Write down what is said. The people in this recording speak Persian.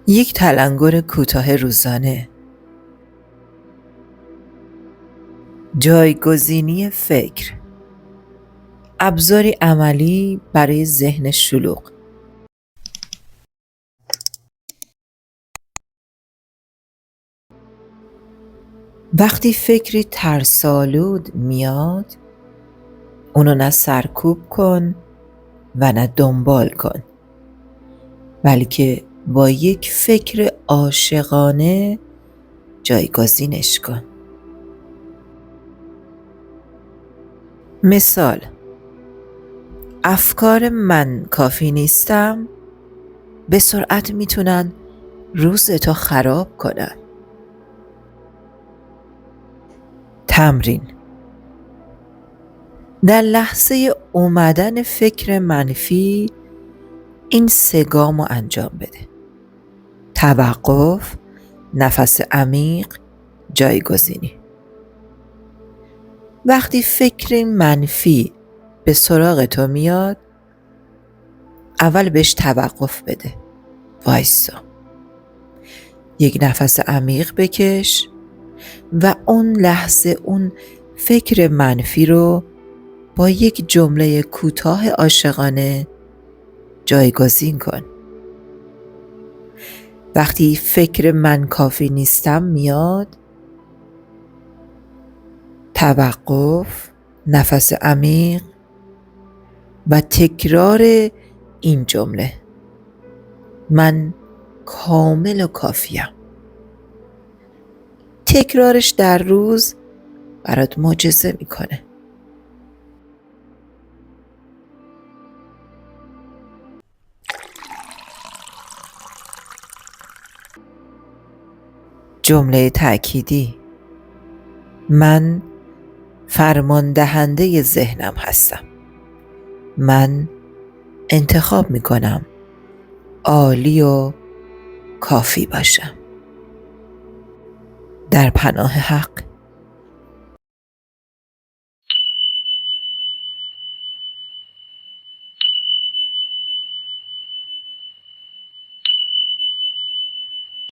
یک تلنگر کوتاه روزانه. جایگزینی فکر، ابزاری عملی برای ذهن شلوغ. وقتی فکری ترس‌آلود میاد، اونو نه سرکوب کن و نه دنبال کن، بلکه با یک فکر عاشقانه جایگزینش کن. مثال: افکار من کافی نیستم به سرعت میتونن روزتو خراب کنن. تمرین: در لحظه اومدن فکر منفی این 3 گامو انجام بده. توقف، نفس عمیق، جایگزینی. وقتی فکر منفی به سراغ تو میاد، اول بهش توقف بده. وایسا. یک نفس عمیق بکش و اون لحظه اون فکر منفی رو با یک جمله کوتاه عاشقانه جایگزین کن. وقتی فکر من کافی نیستم میاد، توقف، نفس عمیق و تکرار این جمله: من کامل و کافیم. تکرارش در روز برات معجزه میکنه. جمله تأکیدی: من فرماندهنده ذهنم هستم. من انتخاب میکنم عالی و کافی باشم. در پناه حق.